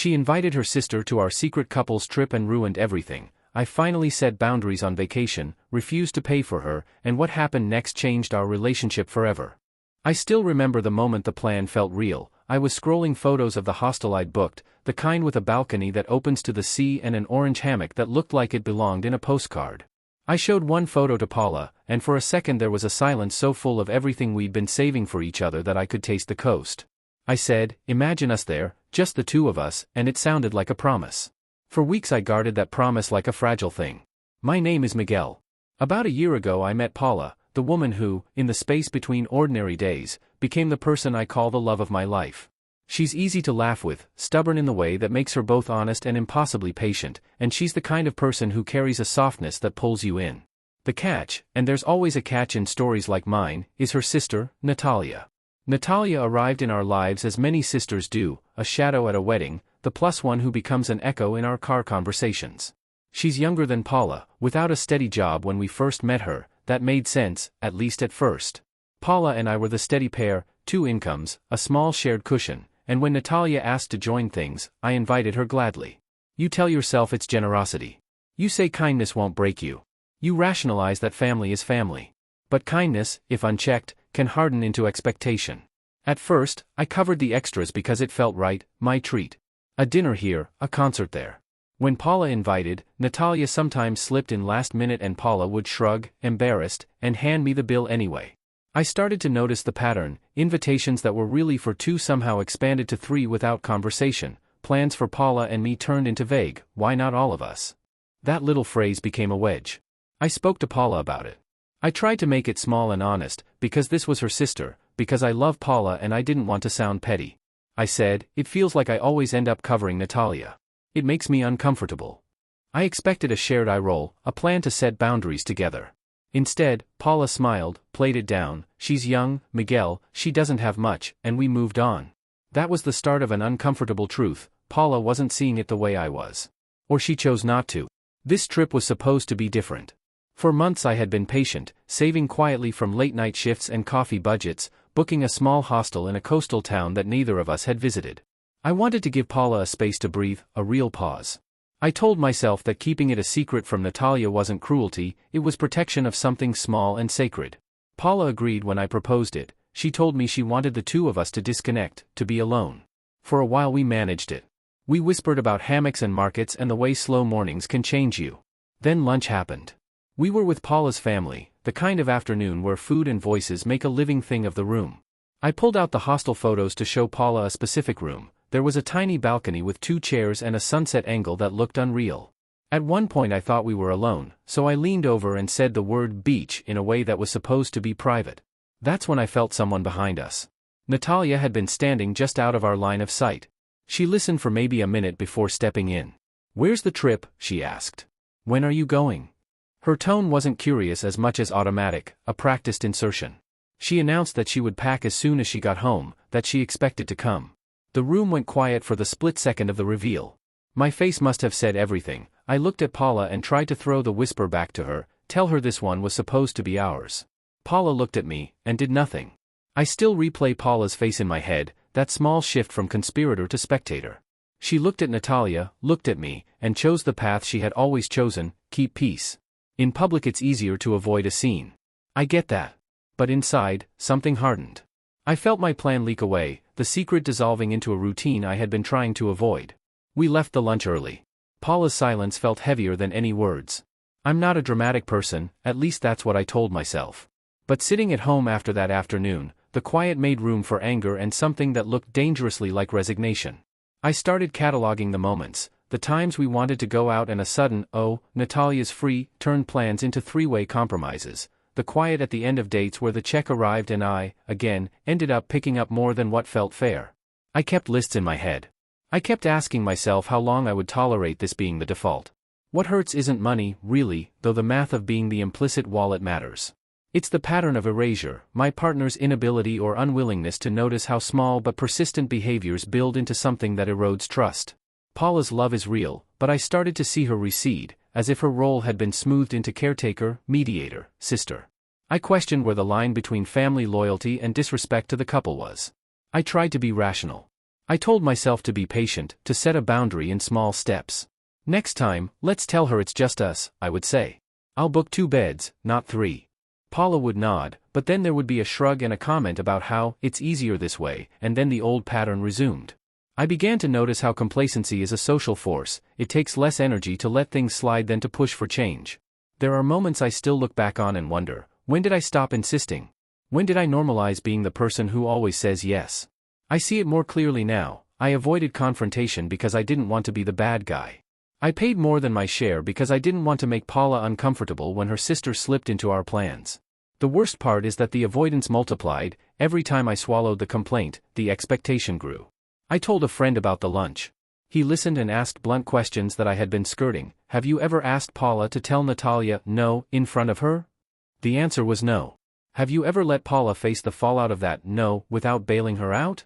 She invited her sister to our secret couples trip and ruined everything. I finally set boundaries on vacation, refused to pay for her, and what happened next changed our relationship forever. I still remember the moment the plan felt real. I was scrolling photos of the hostel I'd booked, the kind with a balcony that opens to the sea and an orange hammock that looked like it belonged in a postcard. I showed one photo to Paula, and for a second there was a silence so full of everything we'd been saving for each other that I could taste the coast. I said, "Imagine us there, just the two of us," and it sounded like a promise. For weeks I guarded that promise like a fragile thing. My name is Miguel. About a year ago I met Paula, the woman who, in the space between ordinary days, became the person I call the love of my life. She's easy to laugh with, stubborn in the way that makes her both honest and impossibly patient, and she's the kind of person who carries a softness that pulls you in. The catch, and there's always a catch in stories like mine, is her sister, Natalia. Natalia arrived in our lives as many sisters do, a shadow at a wedding, the plus one who becomes an echo in our car conversations. She's younger than Paula, without a steady job when we first met her. That made sense, at least at first. Paula and I were the steady pair, 2 incomes, a small shared cushion, and when Natalia asked to join things, I invited her gladly. You tell yourself it's generosity. You say kindness won't break you. You rationalize that family is family. But kindness, if unchecked, can harden into expectation. At first, I covered the extras because it felt right, my treat. A dinner here, a concert there. When Paula invited, Natalia sometimes slipped in last minute and Paula would shrug, embarrassed, and hand me the bill anyway. I started to notice the pattern. Invitations that were really for 2 somehow expanded to 3 without conversation. Plans for Paula and me turned into vague, "Why not all of us?" That little phrase became a wedge. I spoke to Paula about it. I tried to make it small and honest, because this was her sister, because I love Paula and I didn't want to sound petty. I said, "It feels like I always end up covering Natalia. It makes me uncomfortable." I expected a shared eye roll, a plan to set boundaries together. Instead, Paula smiled, played it down. "She's young, Miguel, she doesn't have much," and we moved on. That was the start of an uncomfortable truth. Paula wasn't seeing it the way I was. Or she chose not to. This trip was supposed to be different. For months I had been patient, saving quietly from late-night shifts and coffee budgets, booking a small hostel in a coastal town that neither of us had visited. I wanted to give Paula a space to breathe, a real pause. I told myself that keeping it a secret from Natalia wasn't cruelty, it was protection of something small and sacred. Paula agreed when I proposed it. She told me she wanted the 2 of us to disconnect, to be alone. For a while we managed it. We whispered about hammocks and markets and the way slow mornings can change you. Then lunch happened. We were with Paula's family, the kind of afternoon where food and voices make a living thing of the room. I pulled out the hostel photos to show Paula a specific room. There was a tiny balcony with 2 chairs and a sunset angle that looked unreal. At one point I thought we were alone, so I leaned over and said the word beach in a way that was supposed to be private. That's when I felt someone behind us. Natalia had been standing just out of our line of sight. She listened for maybe a minute before stepping in. "Where's the trip?" she asked. "When are you going?" Her tone wasn't curious as much as automatic, a practiced insertion. She announced that she would pack as soon as she got home, that she expected to come. The room went quiet for the split second of the reveal. My face must have said everything. I looked at Paula and tried to throw the whisper back to her, tell her this one was supposed to be ours. Paula looked at me, and did nothing. I still replay Paula's face in my head, that small shift from conspirator to spectator. She looked at Natalia, looked at me, and chose the path she had always chosen, keep peace. In public it's easier to avoid a scene. I get that. But inside, something hardened. I felt my plan leak away, the secret dissolving into a routine I had been trying to avoid. We left the lunch early. Paula's silence felt heavier than any words. I'm not a dramatic person, at least that's what I told myself. But sitting at home after that afternoon, the quiet made room for anger and something that looked dangerously like resignation. I started cataloging the moments, the times we wanted to go out and a sudden, "Oh, Natalia's free," turned plans into 3-way compromises. The quiet at the end of dates where the check arrived and I, again, ended up picking up more than what felt fair. I kept lists in my head. I kept asking myself how long I would tolerate this being the default. What hurts isn't money, really, though the math of being the implicit wallet matters. It's the pattern of erasure, my partner's inability or unwillingness to notice how small but persistent behaviors build into something that erodes trust. Paula's love is real, but I started to see her recede, as if her role had been smoothed into caretaker, mediator, sister. I questioned where the line between family loyalty and disrespect to the couple was. I tried to be rational. I told myself to be patient, to set a boundary in small steps. Next time, let's tell her it's just us, I would say. I'll book 2 beds, not 3. Paula would nod, but then there would be a shrug and a comment about how it's easier this way, and then the old pattern resumed. I began to notice how complacency is a social force. It takes less energy to let things slide than to push for change. There are moments I still look back on and wonder, when did I stop insisting? When did I normalize being the person who always says yes? I see it more clearly now. I avoided confrontation because I didn't want to be the bad guy. I paid more than my share because I didn't want to make Paula uncomfortable when her sister slipped into our plans. The worst part is that the avoidance multiplied. Every time I swallowed the complaint, the expectation grew. I told a friend about the lunch. He listened and asked blunt questions that I had been skirting. Have you ever asked Paula to tell Natalia no in front of her? The answer was no. Have you ever let Paula face the fallout of that no without bailing her out?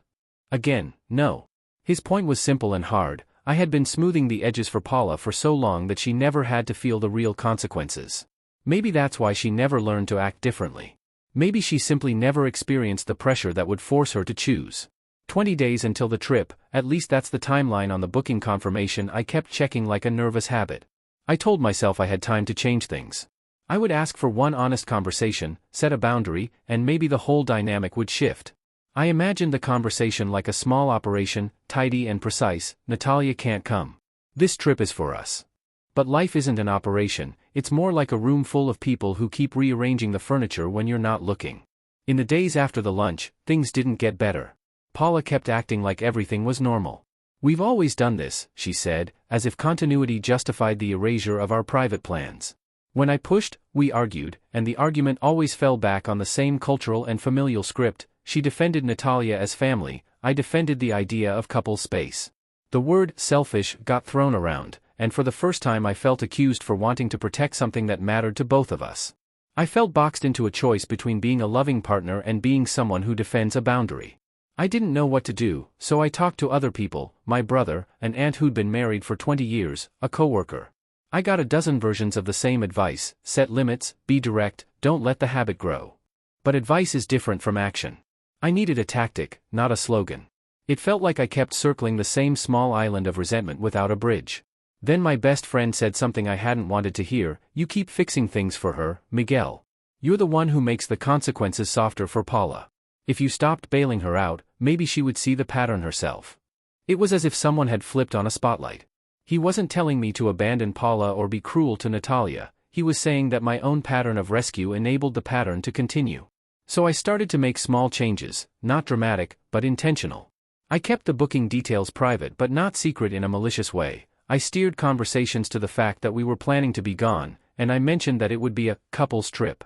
Again, no. His point was simple and hard. I had been smoothing the edges for Paula for so long that she never had to feel the real consequences. Maybe that's why she never learned to act differently. Maybe she simply never experienced the pressure that would force her to choose. 20 days until the trip, at least that's the timeline on the booking confirmation I kept checking like a nervous habit. I told myself I had time to change things. I would ask for one honest conversation, set a boundary, and maybe the whole dynamic would shift. I imagined the conversation like a small operation, tidy and precise. Natalia can't come. This trip is for us. But life isn't an operation, it's more like a room full of people who keep rearranging the furniture when you're not looking. In the days after the lunch, things didn't get better. Paula kept acting like everything was normal. We've always done this, she said, as if continuity justified the erasure of our private plans. When I pushed, we argued, and the argument always fell back on the same cultural and familial script. She defended Natalia as family, I defended the idea of couple space. The word selfish got thrown around, and for the first time I felt accused for wanting to protect something that mattered to both of us. I felt boxed into a choice between being a loving partner and being someone who defends a boundary. I didn't know what to do, so I talked to other people, my brother, an aunt who'd been married for 20 years, a coworker. I got a dozen versions of the same advice: set limits, be direct, don't let the habit grow. But advice is different from action. I needed a tactic, not a slogan. It felt like I kept circling the same small island of resentment without a bridge. Then my best friend said something I hadn't wanted to hear: you keep fixing things for her, Miguel. You're the one who makes the consequences softer for Paula. If you stopped bailing her out, maybe she would see the pattern herself. It was as if someone had flipped on a spotlight. He wasn't telling me to abandon Paula or be cruel to Natalia, he was saying that my own pattern of rescue enabled the pattern to continue. So I started to make small changes, not dramatic, but intentional. I kept the booking details private but not secret in a malicious way. I steered conversations to the fact that we were planning to be gone, and I mentioned that it would be a couple's trip.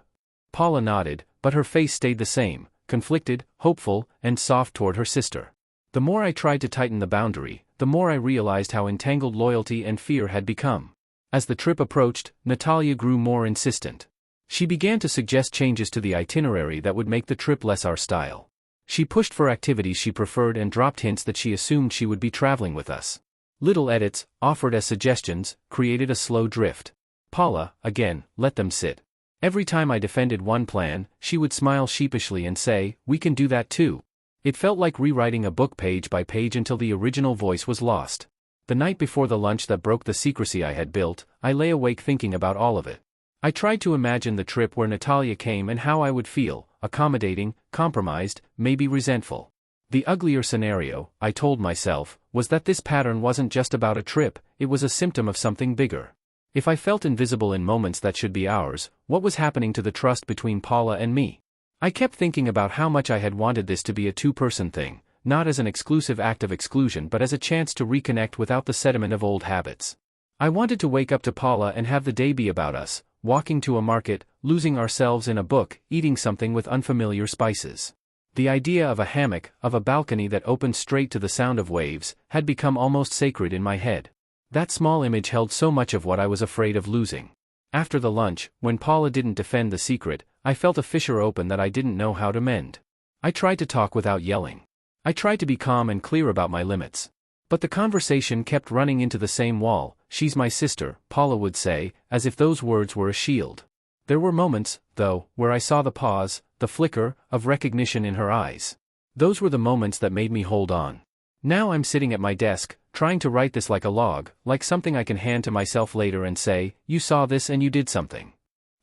Paula nodded, but her face stayed the same, conflicted, hopeful, and soft toward her sister. The more I tried to tighten the boundary, the more I realized how entangled loyalty and fear had become. As the trip approached, Natalia grew more insistent. She began to suggest changes to the itinerary that would make the trip less our style. She pushed for activities she preferred and dropped hints that she assumed she would be traveling with us. Little edits, offered as suggestions, created a slow drift. Paula, again, let them sit. Every time I defended one plan, she would smile sheepishly and say, "We can do that too." It felt like rewriting a book page by page until the original voice was lost. The night before the lunch that broke the secrecy I had built, I lay awake thinking about all of it. I tried to imagine the trip where Natalia came and how I would feel: accommodating, compromised, maybe resentful. The uglier scenario, I told myself, was that this pattern wasn't just about a trip, it was a symptom of something bigger. If I felt invisible in moments that should be ours, what was happening to the trust between Paula and me? I kept thinking about how much I had wanted this to be a two-person thing, not as an exclusive act of exclusion but as a chance to reconnect without the sediment of old habits. I wanted to wake up to Paula and have the day be about us, walking to a market, losing ourselves in a book, eating something with unfamiliar spices. The idea of a hammock, of a balcony that opened straight to the sound of waves, had become almost sacred in my head. That small image held so much of what I was afraid of losing. After the lunch, when Paula didn't defend the secret, I felt a fissure open that I didn't know how to mend. I tried to talk without yelling. I tried to be calm and clear about my limits. But the conversation kept running into the same wall. "She's my sister," Paula would say, as if those words were a shield. There were moments, though, where I saw the pause, the flicker, of recognition in her eyes. Those were the moments that made me hold on. Now I'm sitting at my desk, trying to write this like a log, like something I can hand to myself later and say, you saw this and you did something.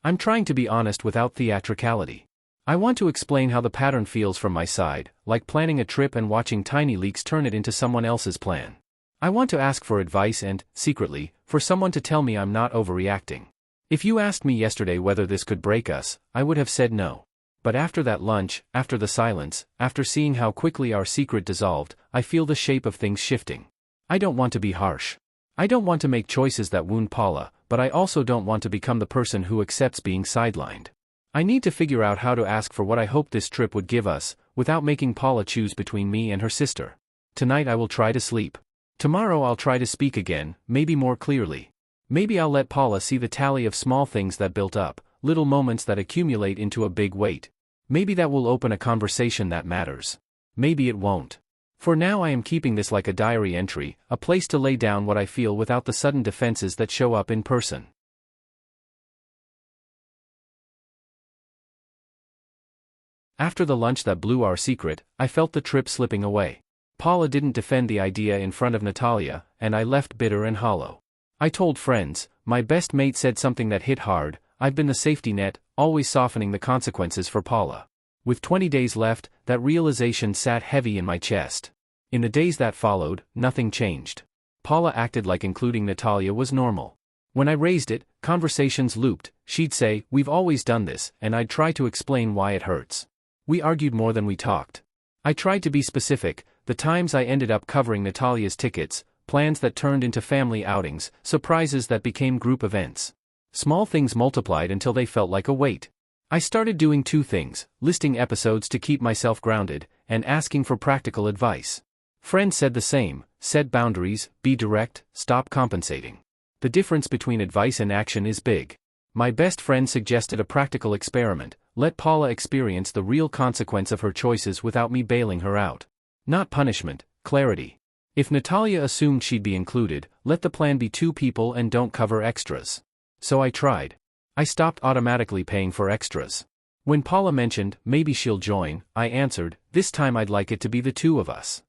I'm trying to be honest without theatricality. I want to explain how the pattern feels from my side, like planning a trip and watching tiny leaks turn it into someone else's plan. I want to ask for advice and, secretly, for someone to tell me I'm not overreacting. If you asked me yesterday whether this could break us, I would have said no. But after that lunch, after the silence, after seeing how quickly our secret dissolved, I feel the shape of things shifting. I don't want to be harsh. I don't want to make choices that wound Paula, but I also don't want to become the person who accepts being sidelined. I need to figure out how to ask for what I hoped this trip would give us, without making Paula choose between me and her sister. Tonight I will try to sleep. Tomorrow I'll try to speak again, maybe more clearly. Maybe I'll let Paula see the tally of small things that built up, little moments that accumulate into a big weight. Maybe that will open a conversation that matters. Maybe it won't. For now I am keeping this like a diary entry, a place to lay down what I feel without the sudden defenses that show up in person. After the lunch that blew our secret, I felt the trip slipping away. Paula didn't defend the idea in front of Natalia, and I left bitter and hollow. I told friends, my best mate said something that hit hard, I've been the safety net, always softening the consequences for Paula. With 20 days left, that realization sat heavy in my chest. In the days that followed, nothing changed. Paula acted like including Natalia was normal. When I raised it, conversations looped. She'd say, we've always done this, and I'd try to explain why it hurts. We argued more than we talked. I tried to be specific, the times I ended up covering Natalia's tickets, plans that turned into family outings, surprises that became group events. Small things multiplied until they felt like a weight. I started doing two things, listing episodes to keep myself grounded, and asking for practical advice. Friends said the same, set boundaries, be direct, stop compensating. The difference between advice and action is big. My best friend suggested a practical experiment, let Paula experience the real consequence of her choices without me bailing her out. Not punishment, clarity. If Natalia assumed she'd be included, let the plan be 2 people and don't cover extras. So I tried. I stopped automatically paying for extras. When Paula mentioned, maybe she'll join, I answered, this time I'd like it to be the 2 of us.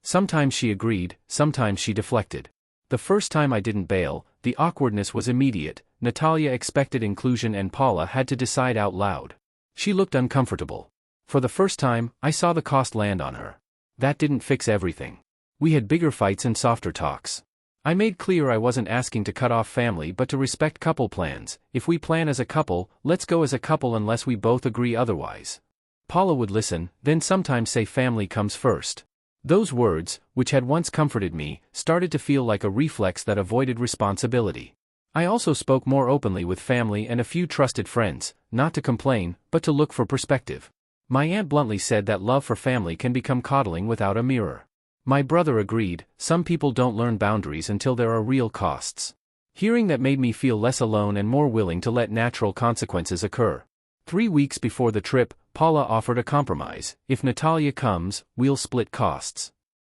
Sometimes she agreed, sometimes she deflected. The first time I didn't bail, the awkwardness was immediate, Natalia expected inclusion and Paula had to decide out loud. She looked uncomfortable. For the first time, I saw the cost land on her. That didn't fix everything. We had bigger fights and softer talks. I made clear I wasn't asking to cut off family but to respect couple plans. If we plan as a couple, let's go as a couple unless we both agree otherwise. Paula would listen, then sometimes say family comes first. Those words, which had once comforted me, started to feel like a reflex that avoided responsibility. I also spoke more openly with family and a few trusted friends, not to complain, but to look for perspective. My aunt bluntly said that love for family can become coddling without a mirror. My brother agreed, some people don't learn boundaries until there are real costs. Hearing that made me feel less alone and more willing to let natural consequences occur. 3 weeks before the trip, Paula offered a compromise, if Natalia comes, we'll split costs.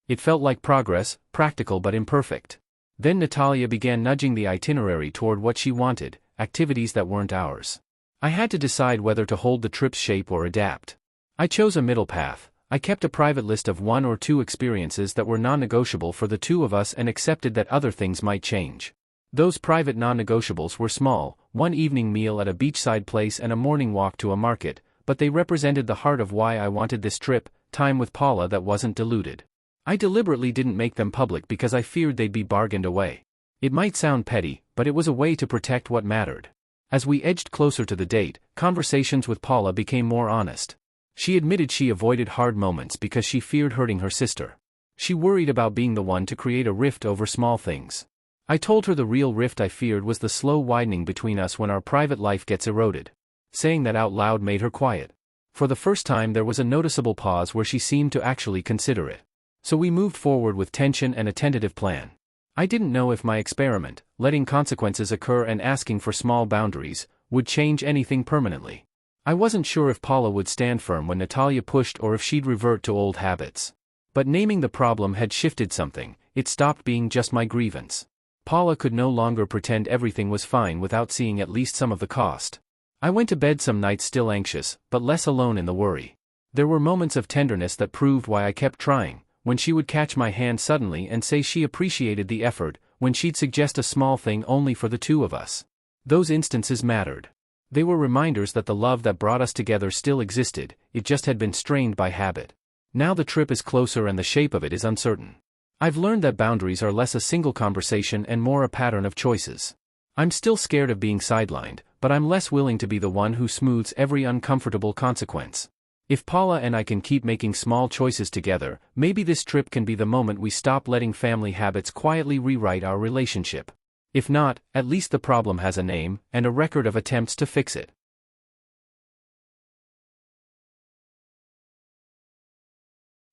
It felt like progress, practical but imperfect. Then Natalia began nudging the itinerary toward what she wanted, activities that weren't ours. I had to decide whether to hold the trip's shape or adapt. I chose a middle path. I kept a private list of 1 or 2 experiences that were non-negotiable for the 2 of us and accepted that other things might change. Those private non-negotiables were small, 1 evening meal at a beachside place and a morning walk to a market, but they represented the heart of why I wanted this trip, time with Paula that wasn't diluted. I deliberately didn't make them public because I feared they'd be bargained away. It might sound petty, but it was a way to protect what mattered. As we edged closer to the date, conversations with Paula became more honest. She admitted she avoided hard moments because she feared hurting her sister. She worried about being the one to create a rift over small things. I told her the real rift I feared was the slow widening between us when our private life gets eroded. Saying that out loud made her quiet. For the first time there was a noticeable pause where she seemed to actually consider it. So we moved forward with tension and a tentative plan. I didn't know if my experiment, letting consequences occur and asking for small boundaries, would change anything permanently. I wasn't sure if Paula would stand firm when Natalia pushed or if she'd revert to old habits. But naming the problem had shifted something, it stopped being just my grievance. Paula could no longer pretend everything was fine without seeing at least some of the cost. I went to bed some nights still anxious, but less alone in the worry. There were moments of tenderness that proved why I kept trying, when she would catch my hand suddenly and say she appreciated the effort, when she'd suggest a small thing only for the two of us. Those instances mattered. They were reminders that the love that brought us together still existed, it just had been strained by habit. Now the trip is closer and the shape of it is uncertain. I've learned that boundaries are less a single conversation and more a pattern of choices. I'm still scared of being sidelined, but I'm less willing to be the one who smooths every uncomfortable consequence. If Paula and I can keep making small choices together, maybe this trip can be the moment we stop letting family habits quietly rewrite our relationship. If not, at least the problem has a name and a record of attempts to fix it.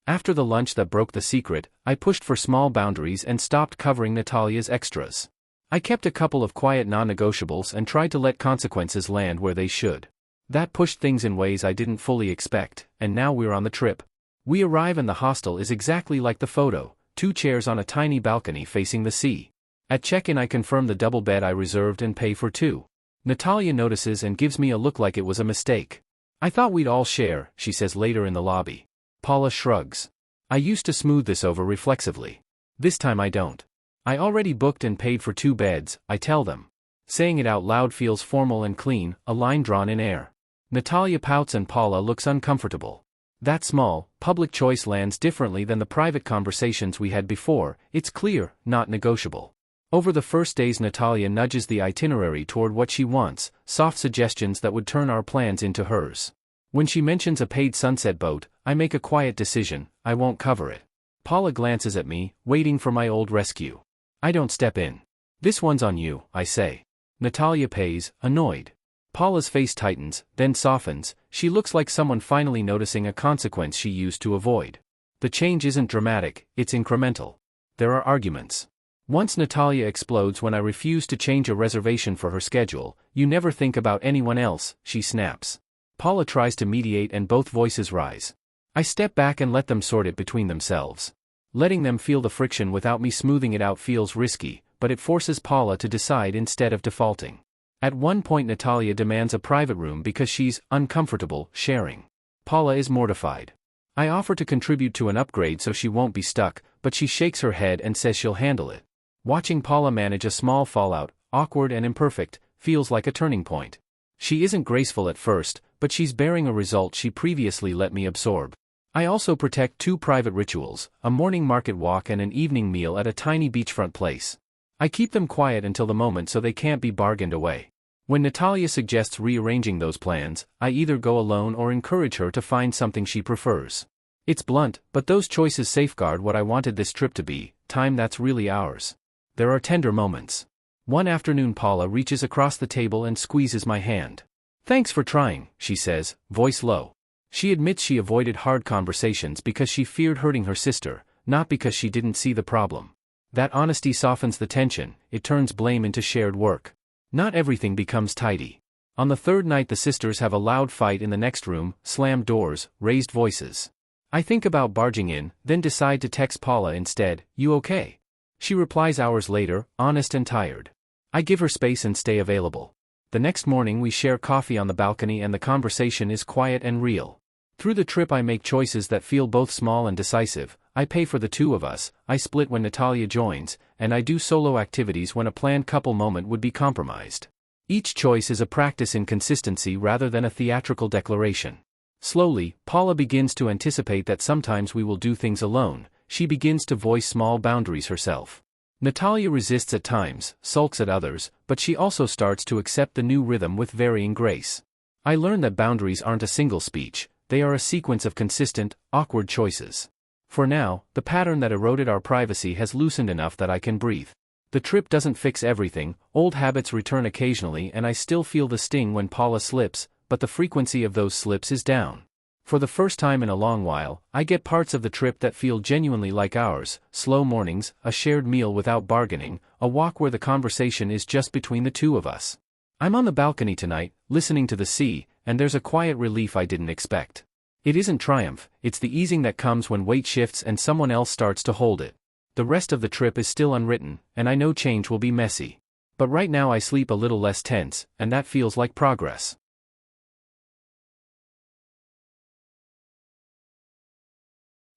After the lunch that broke the secret, I pushed for small boundaries and stopped covering Natalia's extras. I kept a couple of quiet non-negotiables and tried to let consequences land where they should. That pushed things in ways I didn't fully expect, and now we're on the trip. We arrive and the hostel is exactly like the photo, 2 chairs on a tiny balcony facing the sea. At check-in I confirm the double bed I reserved and pay for 2. Natalia notices and gives me a look like it was a mistake. I thought we'd all share, she says later in the lobby. Paula shrugs. I used to smooth this over reflexively. This time I don't. I already booked and paid for 2 beds, I tell them. Saying it out loud feels formal and clean, a line drawn in air. Natalia pouts and Paula looks uncomfortable. That small, public choice lands differently than the private conversations we had before, it's clear, not negotiable. Over the first days Natalia nudges the itinerary toward what she wants, soft suggestions that would turn our plans into hers. When she mentions a paid sunset boat, I make a quiet decision, I won't cover it. Paula glances at me, waiting for my old rescue. I don't step in. This one's on you, I say. Natalia pays, annoyed. Paula's face tightens, then softens, she looks like someone finally noticing a consequence she used to avoid. The change isn't dramatic, it's incremental. There are arguments. Once Natalia explodes when I refuse to change a reservation for her schedule, you never think about anyone else, she snaps. Paula tries to mediate and both voices rise. I step back and let them sort it between themselves. Letting them feel the friction without me smoothing it out feels risky, but it forces Paula to decide instead of defaulting. At one point Natalia demands a private room because she's uncomfortable sharing. Paula is mortified. I offer to contribute to an upgrade so she won't be stuck, but she shakes her head and says she'll handle it. Watching Paula manage a small fallout, awkward and imperfect, feels like a turning point. She isn't graceful at first, but she's bearing a result she previously let me absorb. I also protect 2 private rituals, a morning market walk and an evening meal at a tiny beachfront place. I keep them quiet until the moment so they can't be bargained away. When Natalia suggests rearranging those plans, I either go alone or encourage her to find something she prefers. It's blunt, but those choices safeguard what I wanted this trip to be, time that's really ours. There are tender moments. One afternoon Paula reaches across the table and squeezes my hand. Thanks for trying, she says, voice low. She admits she avoided hard conversations because she feared hurting her sister, not because she didn't see the problem. That honesty softens the tension, it turns blame into shared work. Not everything becomes tidy. On the 3rd night the sisters have a loud fight in the next room, slammed doors, raised voices. I think about barging in, then decide to text Paula instead, you okay? She replies hours later, honest and tired. I give her space and stay available. The next morning we share coffee on the balcony and the conversation is quiet and real. Through the trip I make choices that feel both small and decisive. I pay for the 2 of us, I split when Natalia joins, and I do solo activities when a planned couple moment would be compromised. Each choice is a practice in consistency rather than a theatrical declaration. Slowly, Paula begins to anticipate that sometimes we will do things alone. She begins to voice small boundaries herself. Natalia resists at times, sulks at others, but she also starts to accept the new rhythm with varying grace. I learn that boundaries aren't a single speech, they are a sequence of consistent, awkward choices. For now, the pattern that eroded our privacy has loosened enough that I can breathe. The trip doesn't fix everything, old habits return occasionally and I still feel the sting when Paula slips, but the frequency of those slips is down. For the first time in a long while, I get parts of the trip that feel genuinely like ours, slow mornings, a shared meal without bargaining, a walk where the conversation is just between the 2 of us. I'm on the balcony tonight, listening to the sea, and there's a quiet relief I didn't expect. It isn't triumph, it's the easing that comes when weight shifts and someone else starts to hold it. The rest of the trip is still unwritten, and I know change will be messy. But right now I sleep a little less tense, and that feels like progress.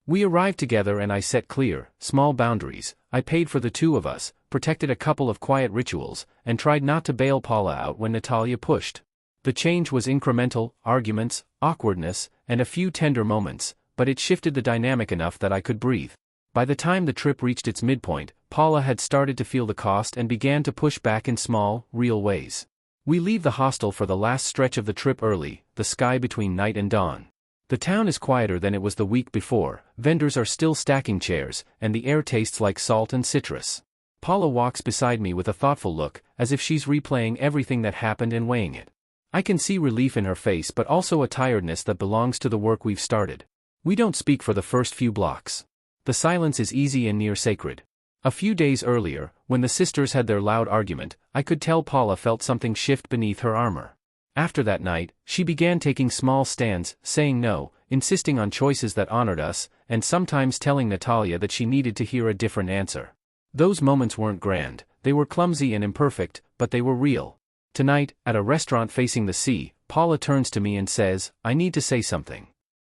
We arrived together and I set clear, small boundaries. I paid for the two of us, protected a couple of quiet rituals, and tried not to bail Paula out when Natalia pushed. The change was incremental, arguments, awkwardness, and a few tender moments, but it shifted the dynamic enough that I could breathe. By the time the trip reached its midpoint, Paula had started to feel the cost and began to push back in small, real ways. We leave the hostel for the last stretch of the trip early, the sky between night and dawn. The town is quieter than it was the week before, vendors are still stacking chairs, and the air tastes like salt and citrus. Paula walks beside me with a thoughtful look, as if she's replaying everything that happened and weighing it. I can see relief in her face but also a tiredness that belongs to the work we've started. We don't speak for the first few blocks. The silence is easy and near sacred. A few days earlier, when the sisters had their loud argument, I could tell Paula felt something shift beneath her armor. After that night, she began taking small stands, saying no, insisting on choices that honored us, and sometimes telling Natalia that she needed to hear a different answer. Those moments weren't grand, they were clumsy and imperfect, but they were real. Tonight, at a restaurant facing the sea, Paula turns to me and says, "I need to say something."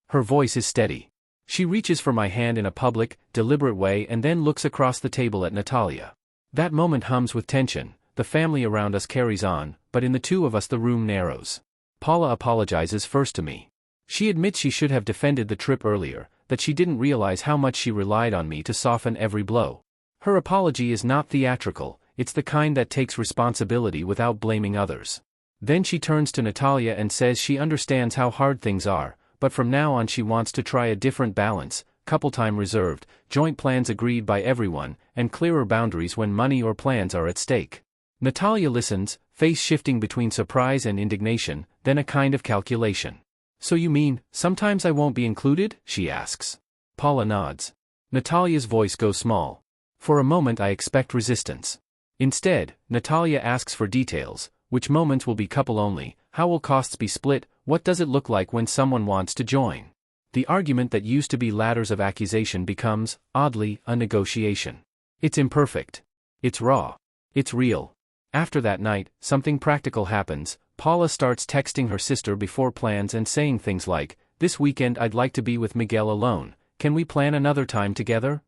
Her voice is steady. She reaches for my hand in a public, deliberate way and then looks across the table at Natalia. That moment hums with tension. The family around us carries on, but in the two of us the room narrows. Paula apologizes first to me. She admits she should have defended the trip earlier, that she didn't realize how much she relied on me to soften every blow. Her apology is not theatrical, it's the kind that takes responsibility without blaming others. Then she turns to Natalia and says she understands how hard things are, but from now on she wants to try a different balance, couple time reserved, joint plans agreed by everyone, and clearer boundaries when money or plans are at stake. Natalia listens, face shifting between surprise and indignation, then a kind of calculation. "So you mean, sometimes I won't be included?" she asks. Paula nods. Natalia's voice goes small. For a moment I expect resistance. Instead, Natalia asks for details. Which moments will be couple only? How will costs be split? What does it look like when someone wants to join? The argument that used to be ladders of accusation becomes, oddly, a negotiation. It's imperfect. It's raw. It's real. After that night, something practical happens. Paula starts texting her sister before plans and saying things like, "This weekend I'd like to be with Miguel alone. Can we plan another time together?"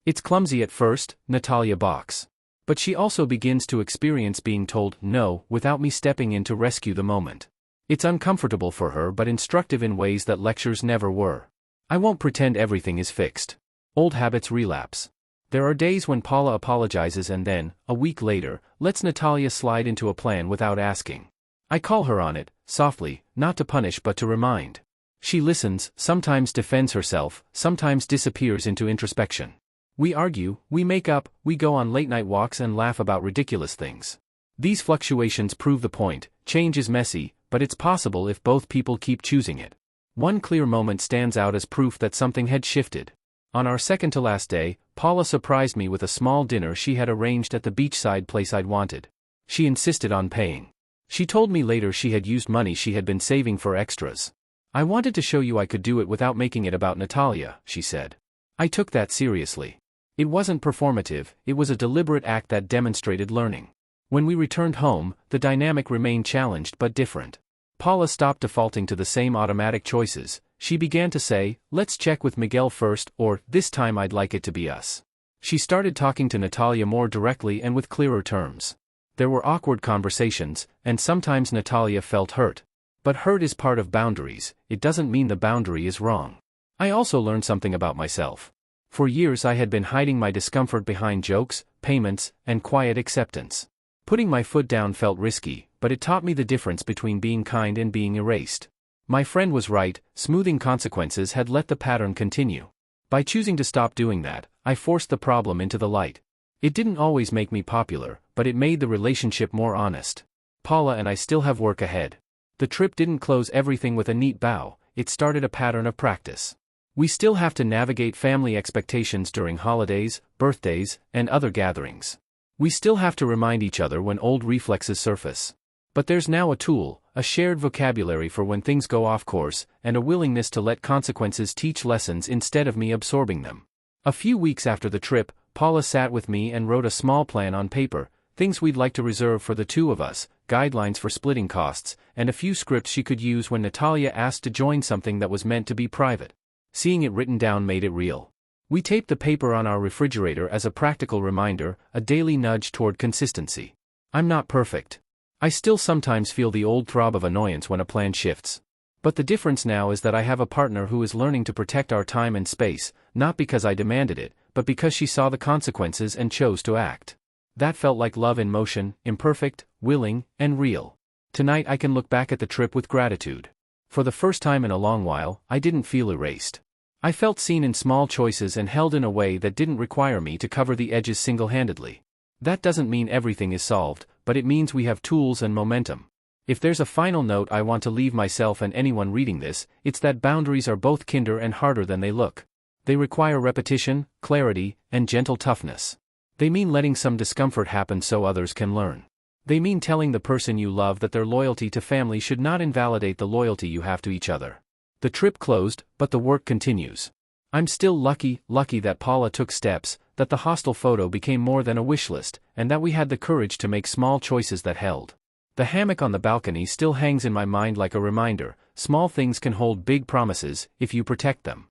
It's clumsy at first, Natalia balks. But she also begins to experience being told no without me stepping in to rescue the moment. It's uncomfortable for her but instructive in ways that lectures never were. I won't pretend everything is fixed. Old habits relapse. There are days when Paula apologizes and then, a week later, lets Natalia slide into a plan without asking. I call her on it, softly, not to punish but to remind. She listens, sometimes defends herself, sometimes disappears into introspection. We argue, we make up, we go on late-night walks and laugh about ridiculous things. These fluctuations prove the point: change is messy, but it's possible if both people keep choosing it. One clear moment stands out as proof that something had shifted. On our second-to-last day, Paula surprised me with a small dinner she had arranged at the beachside place I'd wanted. She insisted on paying. She told me later she had used money she had been saving for extras. "I wanted to show you I could do it without making it about Natalia," she said. I took that seriously. It wasn't performative, it was a deliberate act that demonstrated learning. When we returned home, the dynamic remained challenged but different. Paula stopped defaulting to the same automatic choices. She began to say, "Let's check with Miguel first," or "This time I'd like it to be us." She started talking to Natalia more directly and with clearer terms. There were awkward conversations, and sometimes Natalia felt hurt. But hurt is part of boundaries, it doesn't mean the boundary is wrong. I also learned something about myself. For years I had been hiding my discomfort behind jokes, payments, and quiet acceptance. Putting my foot down felt risky, but it taught me the difference between being kind and being erased. My friend was right, smoothing consequences had let the pattern continue. By choosing to stop doing that, I forced the problem into the light. It didn't always make me popular, but it made the relationship more honest. Paula and I still have work ahead. The trip didn't close everything with a neat bow, it started a pattern of practice. We still have to navigate family expectations during holidays, birthdays, and other gatherings. We still have to remind each other when old reflexes surface. But there's now a tool, a shared vocabulary for when things go off course, and a willingness to let consequences teach lessons instead of me absorbing them. A few weeks after the trip, Paula sat with me and wrote a small plan on paper, things we'd like to reserve for the two of us, guidelines for splitting costs, and a few scripts she could use when Natalia asked to join something that was meant to be private. Seeing it written down made it real. We taped the paper on our refrigerator as a practical reminder, a daily nudge toward consistency. I'm not perfect. I still sometimes feel the old throb of annoyance when a plan shifts. But the difference now is that I have a partner who is learning to protect our time and space, not because I demanded it, but because she saw the consequences and chose to act. That felt like love in motion, imperfect, willing, and real. Tonight I can look back at the trip with gratitude. For the first time in a long while, I didn't feel erased. I felt seen in small choices and held in a way that didn't require me to cover the edges single-handedly. That doesn't mean everything is solved, but it means we have tools and momentum. If there's a final note I want to leave myself and anyone reading this, it's that boundaries are both kinder and harder than they look. They require repetition, clarity, and gentle toughness. They mean letting some discomfort happen so others can learn. They mean telling the person you love that their loyalty to family should not invalidate the loyalty you have to each other. The trip closed, but the work continues. I'm still lucky that Paula took steps, that the hostel photo became more than a wish list, and that we had the courage to make small choices that held. The hammock on the balcony still hangs in my mind like a reminder, small things can hold big promises, if you protect them.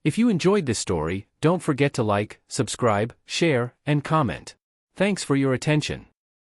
If you enjoyed this story, don't forget to like, subscribe, share, and comment. Thanks for your attention.